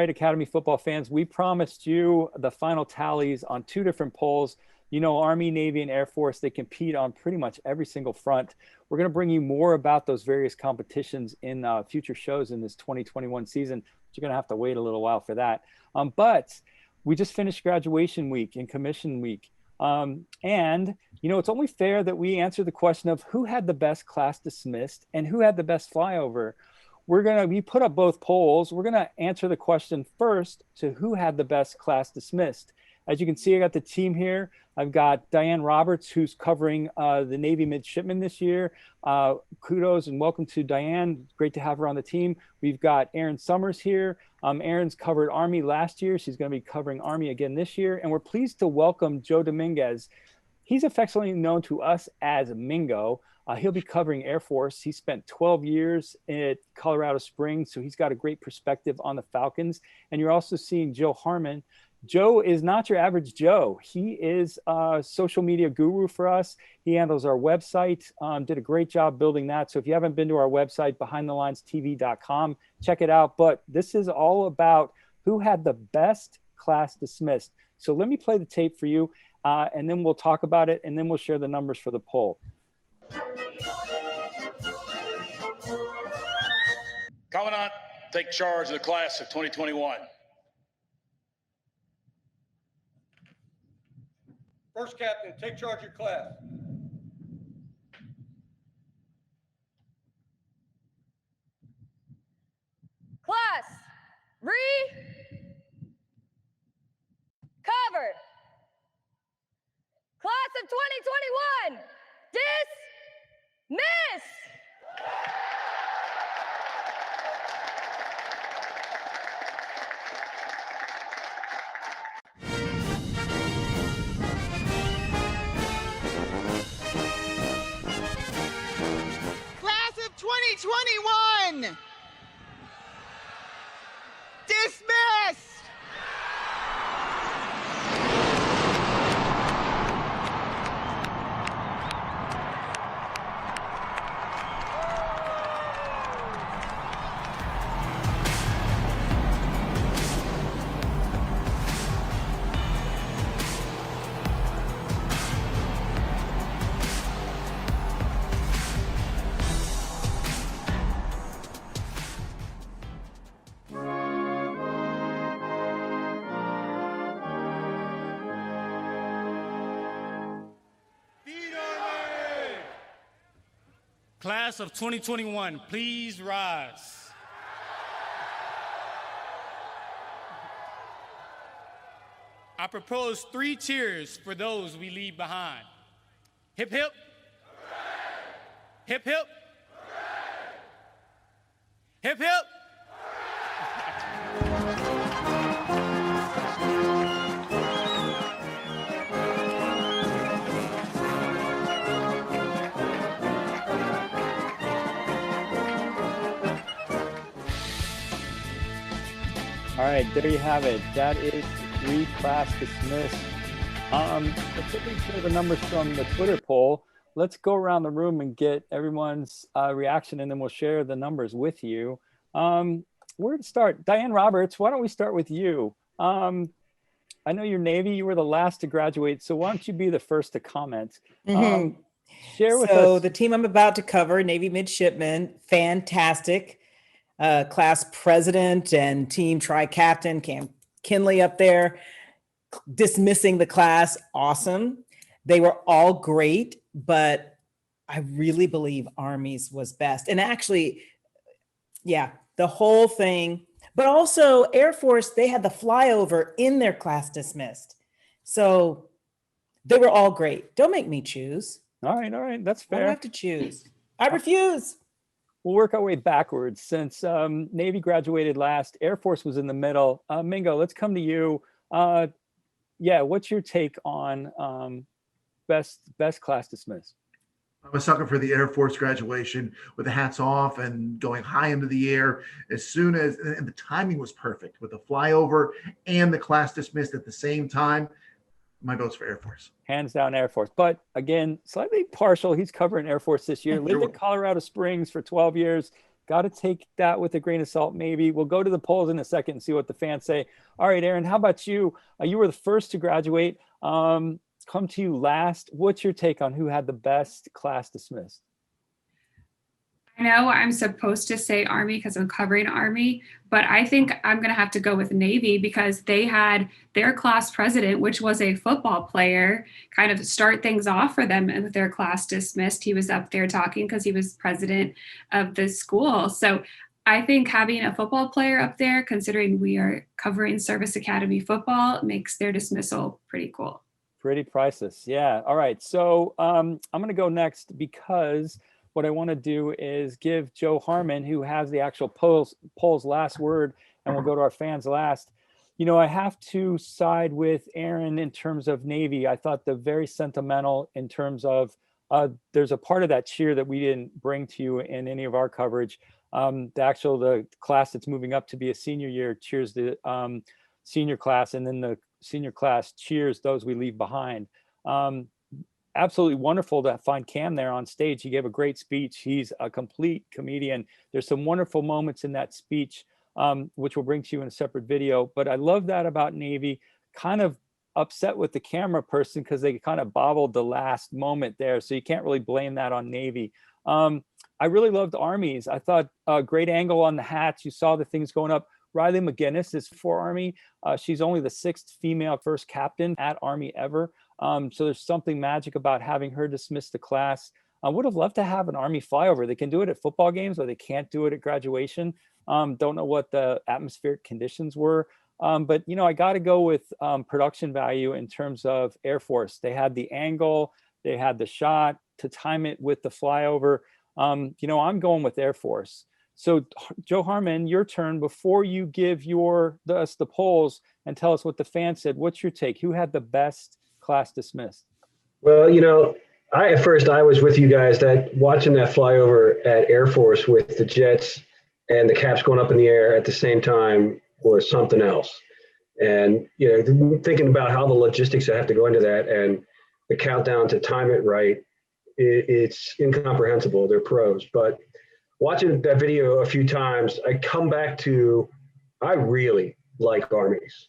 right, Academy football fans, we promised you the final tallies on 2 different polls. You know, Army, Navy, and Air Force, they compete on pretty much every single front. We're going to bring you more about those various competitions in future shows in this 2021 season. But you're going to have to wait a little while for that. But we just finished graduation week and commission week. And, you know, it's only fair that we answer the question of who had the best class dismissed and who had the best flyover. We put up both polls. We're going to answer the question first to who had the best class dismissed. As you can see, I got the team here. I've got Diane Roberts, who's covering the Navy midshipmen this year. Kudos and welcome to Diane. Great to have her on the team. We've got Erin Summers here. Erin's covered Army last year. She's going to be covering Army again this year. And we're pleased to welcome Joe Dominguez. He's affectionately known to us as Mingo. He'll be covering Air Force. He spent 12 years at Colorado Springs, so he's got a great perspective on the Falcons. And you're also seeing Joe Harmon. Joe is not your average Joe. He is a social media guru for us. He handles our website, did a great job building that. So if you haven't been to our website, behindthelinestv.com, check it out. But this is all about who had the best class dismissed. So let me play the tape for you, and then we'll talk about it, and then we'll share the numbers for the poll. Commandant, take charge of the class of 2021. First Captain, take charge of your class. Class, covered. Class of 2021, dismiss. Class of 2021, dismissed. Class of 2021, please rise. I propose 3 cheers for those we leave behind. Hip, hip. Hooray! Hip, hip. Hooray! Hip, hip. All right, there you have it. That is 3 class dismissed. Let's share the numbers from the Twitter poll. Let's go around the room and get everyone's reaction, and then we'll share the numbers with you. Where to start? Diane Roberts, why don't we start with you? I know you're Navy. You were the last to graduate, so why don't you be the first to comment? Share with us. So the team I'm about to cover, Navy midshipmen, fantastic. Class president and team tri-captain, Cam Kinley up there, dismissing the class. Awesome. They were all great, but I really believe Army's was best. And actually, yeah, the whole thing, but also Air Force, they had the flyover in their class dismissed. So they were all great. Don't make me choose. All right. That's fair. I don't have to choose. I refuse. We'll work our way backwards. Since Navy graduated last, Air Force was in the middle. Mingo, let's come to you. Yeah, what's your take on best class dismissed? I'm a sucker for the Air Force graduation with the hats off and going high into the air as soon as, and the timing was perfect with the flyover and the class dismissed at the same time. My vote's for Air Force. Hands down Air Force. But again, slightly partial. He's covering Air Force this year. Lived in Colorado Springs for 12 years, got to take that with a grain of salt, maybe. We'll go to the polls in a second and see what the fans say. All right, Aaron, how about you? You were the first to graduate. Come to you last. What's your take on who had the best class dismissed? I know I'm supposed to say Army because I'm covering Army, but I think I'm going to have to go with Navy because they had their class president, which was a football player, kind of start things off for them with their class dismissed. He was up there talking because he was president of the school. So I think having a football player up there, considering we are covering Service Academy football, makes their dismissal pretty cool. Pretty priceless. Yeah. All right. So I'm going to go next because what I want to do is give Joe Harmon, who has the actual polls last word, and we'll go to our fans last. You know, I have to side with Aaron in terms of Navy. I thought the very sentimental in terms of there's a part of that cheer that we didn't bring to you in any of our coverage. The class that's moving up to be a senior year cheers the senior class, and then the senior class cheers those we leave behind. Absolutely wonderful to find Cam there on stage. He gave a great speech. He's a complete comedian. There's some wonderful moments in that speech, which we'll bring to you in a separate video. But I love that about Navy. Kind of upset with the camera person because they kind of bobbled the last moment there. So you can't really blame that on Navy. I really loved Army's. I thought a great angle on the hats. You saw the things going up. Riley McGinnis is for Army. She's only the 6th female first captain at Army ever. So there's something magic about having her dismiss the class. I would have loved to have an Army flyover. They can do it at football games, but they can't do it at graduation. Don't know what the atmospheric conditions were. But, you know, I got to go with production value in terms of Air Force. They had the angle, they had the shot to time it with the flyover. You know, I'm going with Air Force. So Joe Harmon, your turn. Before you give us the polls and tell us what the fans said, what's your take? Who had the best class dismissed? Well, you know, at first I was with you guys that watching that flyover at Air Force with the jets and the caps going up in the air at the same time was something else. And, you know, thinking about how the logistics that have to go into that and the countdown to time it right, it's incomprehensible. They're pros. But watching that video a few times, I come back to, I really like Army's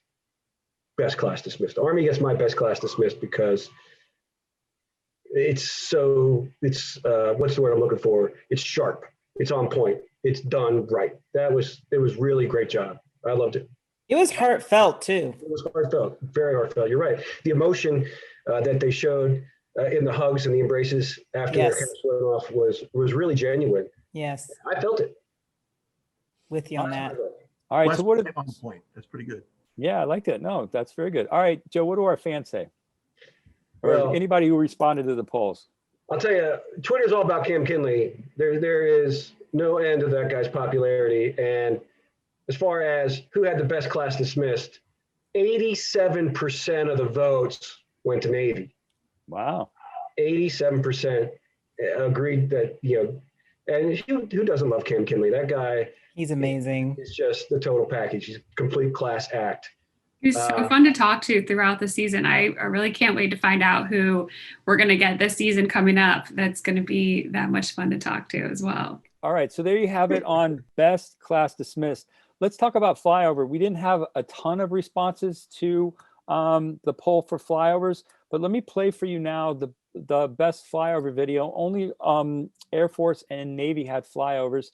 best class dismissed. Army gets my best class dismissed because what's the word I'm looking for? It's sharp. It's on point. It's done right. It was really a great job. I loved it. It was heartfelt too. It was heartfelt, very heartfelt. You're right. The emotion that they showed in the hugs and the embraces after their caps went off was really genuine. Yes. I felt it. With you on that. All right. West So what on point. That's pretty good. Yeah, I liked it. No, that's very good. All right, Joe, what do our fans say? Or Well, anybody who responded to the polls? I'll tell you, Twitter's all about Cam Kinley. There is no end to that guy's popularity. And as far as who had the best class dismissed, 87% of the votes went to Navy. Wow. 87% agreed that, you know, and who doesn't love Cam Kinley? That guy. He's amazing. It's just the total package. He's a complete class act. He was so fun to talk to throughout the season. I really can't wait to find out who we're going to get this season coming up. That's going to be that much fun to talk to as well. All right, so there you have it on best class dismissed. Let's talk about flyover. We didn't have a ton of responses to the poll for flyovers, but let me play for you now the best flyover video. Only Air Force and Navy had flyovers.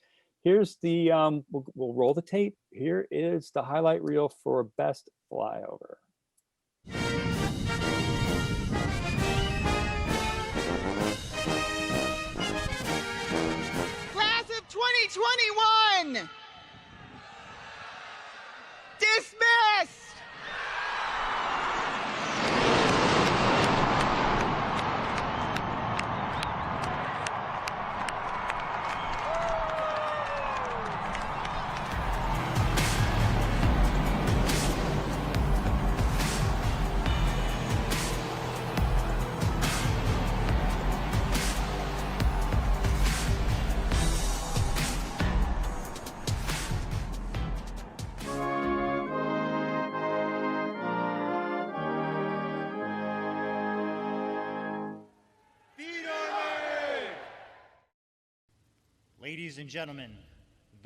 Here's the, we'll roll the tape. Here is the highlight reel for best flyover. Class of 2021! Dismissed! Ladies and gentlemen,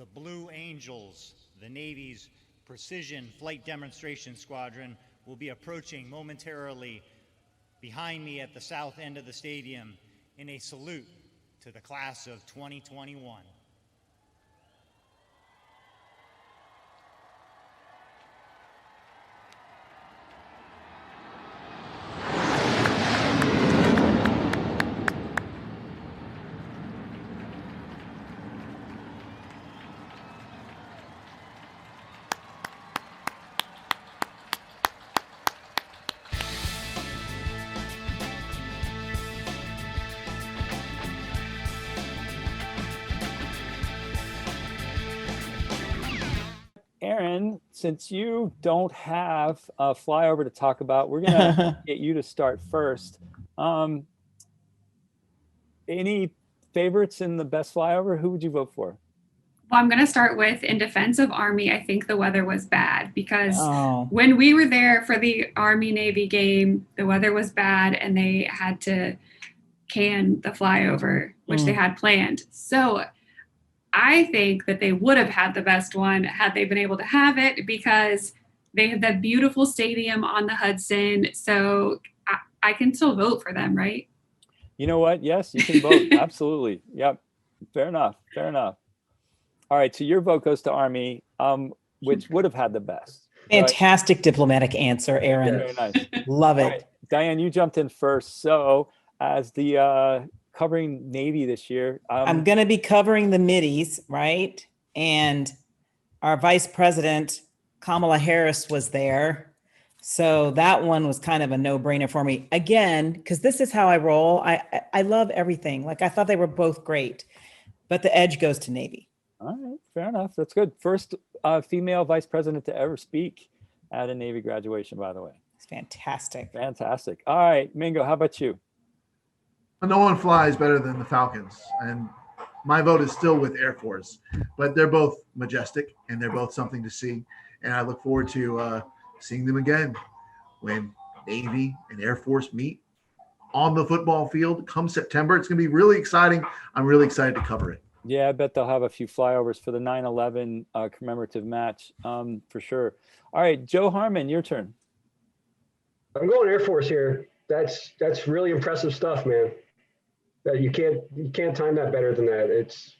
the Blue Angels, the Navy's Precision Flight Demonstration Squadron, will be approaching momentarily behind me at the south end of the stadium in a salute to the class of 2021. Aaron, since you don't have a flyover to talk about, we're gonna get you to start first. Any favorites in the best flyover? Who would you vote for? Well, I'm going to start with, in defense of Army, I think the weather was bad because when we were there for the Army-Navy game, the weather was bad and they had to can the flyover, which they had planned. So I think that they would have had the best one had they been able to have it because they have that beautiful stadium on the Hudson. So I can still vote for them, right? You know what? Yes, you can vote. Absolutely. Yep. Fair enough. Fair enough. All right. So your vote goes to Army, which would have had the best. Fantastic diplomatic answer, Aaron. Very nice. Love it. Right. Diane, you jumped in first. So as the covering Navy this year, I'm going to be covering the middies, right? And our Vice President, Kamala Harris, was there. So that one was kind of a no-brainer for me. Again, because this is how I roll. I love everything. Like, I thought they were both great, but the edge goes to Navy. All right, fair enough. That's good. First female vice president to ever speak at a Navy graduation, by the way. It's fantastic. Fantastic. All right, Mingo, how about you? No one flies better than the Falcons, and my vote is still with Air Force, but they're both majestic and they're both something to see. And I look forward to seeing them again when Navy and Air Force meet on the football field come September. It's going to be really exciting. I'm really excited to cover it. Yeah, I bet they'll have a few flyovers for the 9/11 commemorative match for sure. All right, Joe Harmon, your turn. I'm going Air Force here. That's really impressive stuff, man. That you can't time that better than that. It's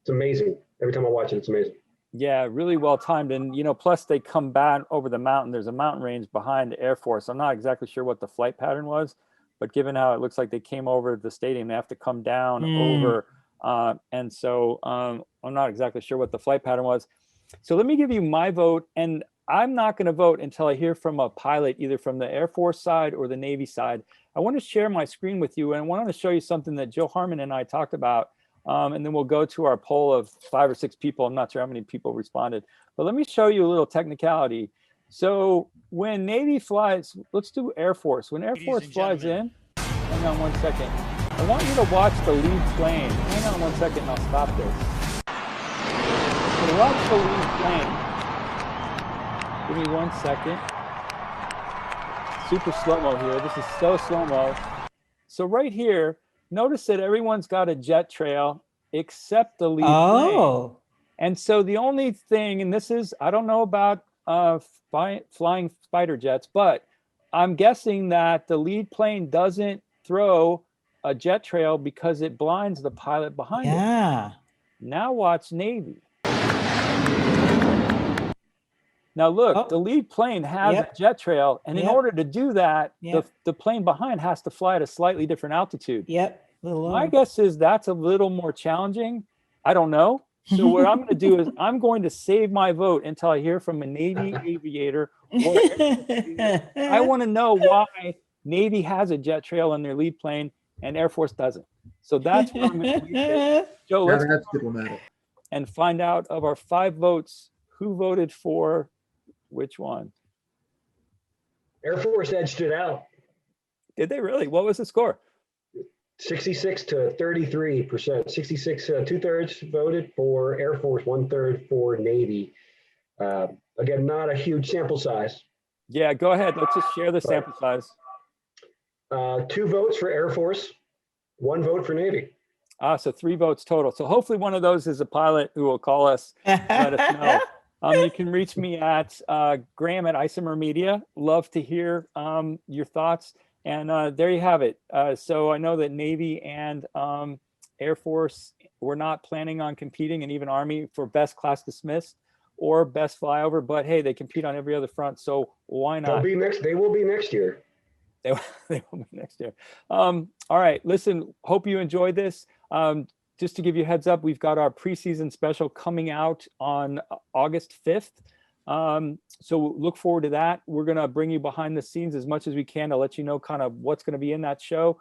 amazing. Every time I watch it, it's amazing. Yeah, really well timed. And, you know, plus they come back over the mountain. There's a mountain range behind the Air Force. I'm not exactly sure what the flight pattern was, but given how it looks like they came over the stadium, they have to come down over. And so I'm not exactly sure what the flight pattern was. So let me give you my vote. And I'm not going to vote until I hear from a pilot, either from the Air Force side or the Navy side. I want to share my screen with you, and I want to show you something that Joe Harmon and I talked about. And then we'll go to our poll of 5 or 6 people. I'm not sure how many people responded, but let me show you a little technicality. So when Navy flies, let's do Air Force. When Air Force flies in, hang on one second. I want you to watch the lead plane. Hang on one second and I'll stop this. So watch the lead plane. Give me 1 second. Super slow-mo here. This is so slow-mo. So right here, notice that everyone's got a jet trail except the lead plane. And so the only thing, and this is, I don't know about flying fighter jets, but I'm guessing that the lead plane doesn't throw a jet trail because it blinds the pilot behind it. Now watch Navy. Now look, the lead plane has a jet trail, and in order to do that, the plane behind has to fly at a slightly different altitude. My guess is that's a little more challenging. I don't know. So what I'm going to do is I'm going to save my vote until I hear from a Navy aviator. I want to know why Navy has a jet trail on their lead plane and Air Force doesn't. So that's what I'm going to do. Joe, let's that's diplomatic. And find out of our 5 votes, who voted for which one? Air Force edged it out. Did they really? What was the score? 66 to 33%. 66, 2/3 voted for Air Force, 1/3 for Navy. Again, not a huge sample size. Yeah, go ahead. Let's just share the sample size. 2 votes for Air Force, 1 vote for Navy. So 3 votes total. So hopefully one of those is a pilot who will call us, let us know. You can reach me at Graham at Isomer Media. Love to hear your thoughts. And there you have it. So I know that Navy and Air Force, we're not planning on competing, and even Army for best class dismissed or best flyover, but hey, they compete on every other front. So why not? They will be next year. They will be next year. All right, listen, hope you enjoyed this. Just to give you a heads up, we've got our preseason special coming out on August 5th. So look forward to that. We're going to bring you behind the scenes as much as we can to let you know kind of what's going to be in that show.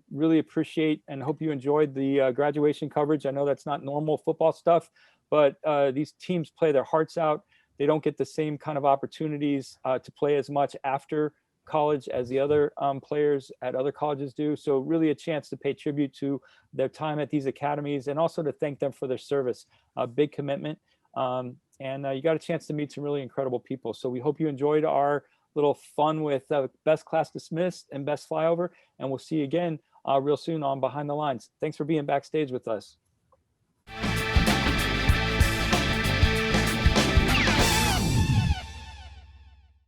Really appreciate and hope you enjoyed the graduation coverage. I know that's not normal football stuff, but these teams play their hearts out. They don't get the same kind of opportunities to play as much after college as the other players at other colleges do. So really a chance to pay tribute to their time at these academies and also to thank them for their service. A big commitment. And you got a chance to meet some really incredible people. So we hope you enjoyed our little fun with Best Class Dismissed and Best Flyover. And we'll see you again real soon on Behind the Lines. Thanks for being backstage with us.